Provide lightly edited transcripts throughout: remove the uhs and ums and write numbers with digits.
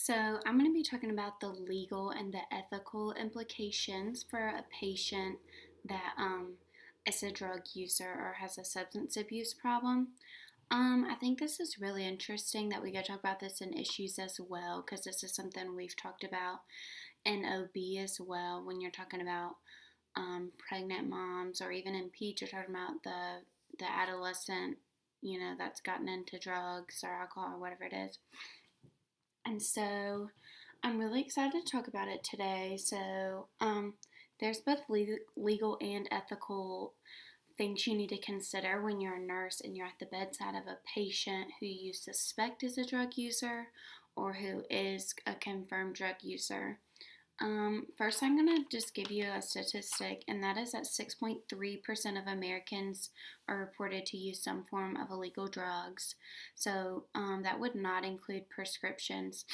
So, I'm going to be talking about the legal and the ethical implications for a patient that is a drug user or has a substance abuse problem. I think this is really interesting that we go talk about this in issues as well, because this is something we've talked about in OB as well. When you're talking about pregnant moms, or even in PEDS, you're talking about the adolescent, that's gotten into drugs or alcohol or whatever it is. And so I'm really excited to talk about it today. There's both legal and ethical things you need to consider when you're a nurse and you're at the bedside of a patient who you suspect is a drug user or who is a confirmed drug user. First, I'm going to just give you a statistic, and that is that 6.3% of Americans are reported to use some form of illegal drugs. So that would not include prescriptions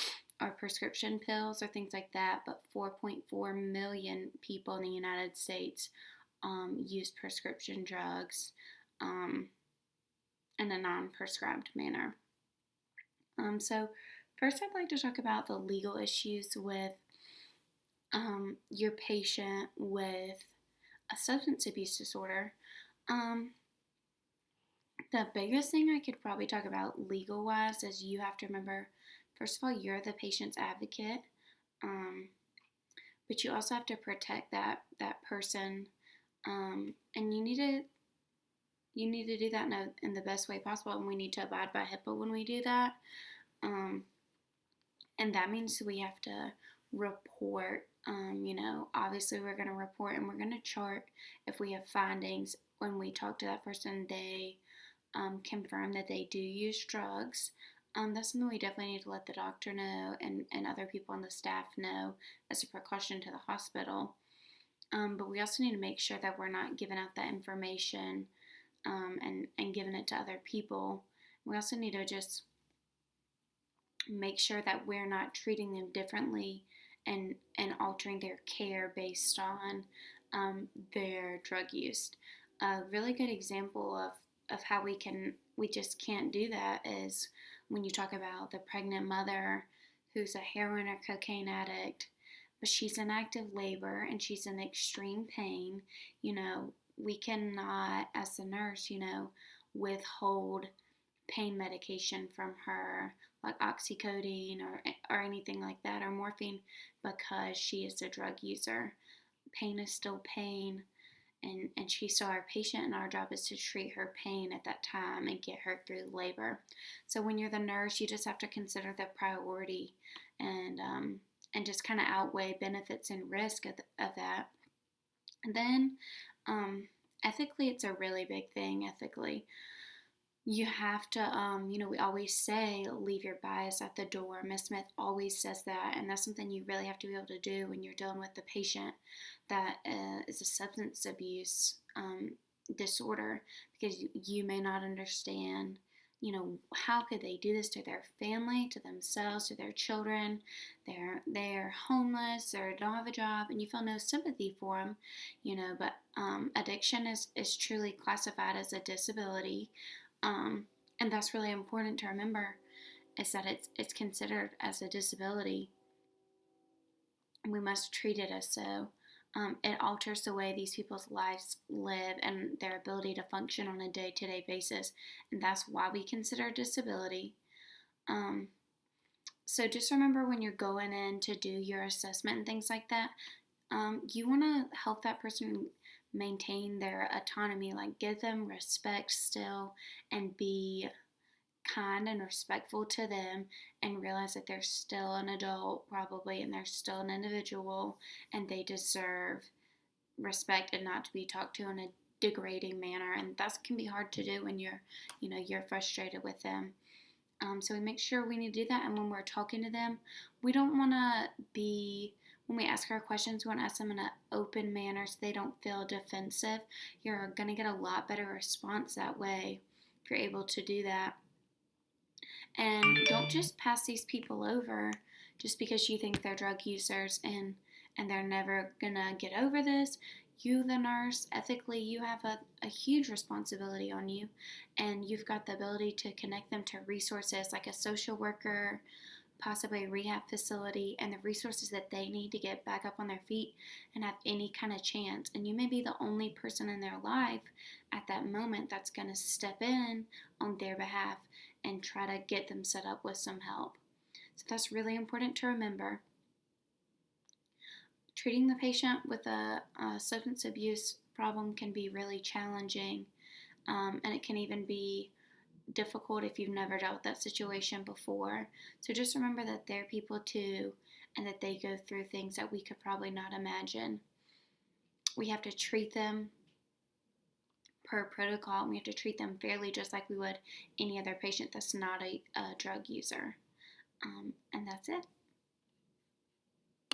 or prescription pills or things like that, but 4.4 million people in the United States use prescription drugs in a non-prescribed manner. So first, I'd like to talk about the legal issues with your patient with a substance abuse disorder. The biggest thing I could probably talk about legal wise is you have to remember, first of all, you're the patient's advocate, but you also have to protect that person, and you need to do that in the best way possible, and we need to abide by HIPAA when we do that. And that means we have to report. Obviously we're going to report and we're going to chart if we have findings. When we talk to that person, they confirm that they do use drugs. That's something we definitely need to let the doctor know and other people on the staff know as a precaution to the hospital. But we also need to make sure that we're not giving out that information and giving it to other people. We also need to just make sure that we're not treating them differently and altering their care based on their drug use. A really good example of how we just can't do that is when you talk about the pregnant mother who's a heroin or cocaine addict, but she's in active labor and she's in extreme pain. We cannot, as the nurse, withhold pain medication from her, like oxycodone or anything like that, or morphine, because she is a drug user. Pain is still pain, and she's still our patient, and our job is to treat her pain at that time and get her through labor. So when you're the nurse, you just have to consider the priority and just kind of outweigh benefits and risk of that. And then ethically, it's a really big thing. Ethically, you have to, we always say leave your bias at the door. Miss Smith always says that, and that's something you really have to be able to do when you're dealing with the patient that is a substance abuse disorder, because you may not understand, how could they do this to their family, to themselves, to their children. They're homeless or don't have a job, and you feel no sympathy for them, but addiction is truly classified as a disability. And that's really important to remember, is that it's considered as a disability, and we must treat it as so. It alters the way these people's lives live and their ability to function on a day-to-day basis, and that's why we consider disability. So just remember, when you're going in to do your assessment and things like that, you want to help that person maintain their autonomy, like give them respect still, and be kind and respectful to them, and realize that they're still an adult probably, and they're still an individual, and they deserve respect and not to be talked to in a degrading manner. And that can be hard to do when you're frustrated with them. So we make sure we need to do that. And when we're talking to them, we don't want to when we ask our questions, we want to ask them in an open manner so they don't feel defensive. You're going to get a lot better response that way if you're able to do that. And don't just pass these people over just because you think they're drug users and they're never going to get over this. You, the nurse, ethically, you have a huge responsibility on you, and you've got the ability to connect them to resources like a social worker possibly a rehab facility and the resources that they need to get back up on their feet and have any kind of chance. And you may be the only person in their life at that moment that's going to step in on their behalf and try to get them set up with some help. So that's really important to remember. Treating the patient with a substance abuse problem can be really challenging, and it can even be difficult if you've never dealt with that situation before. So just remember that they're people too, and that they go through things that we could probably not imagine. We have to treat them per protocol, and we have to treat them fairly just like we would any other patient that's not a drug user. And that's it.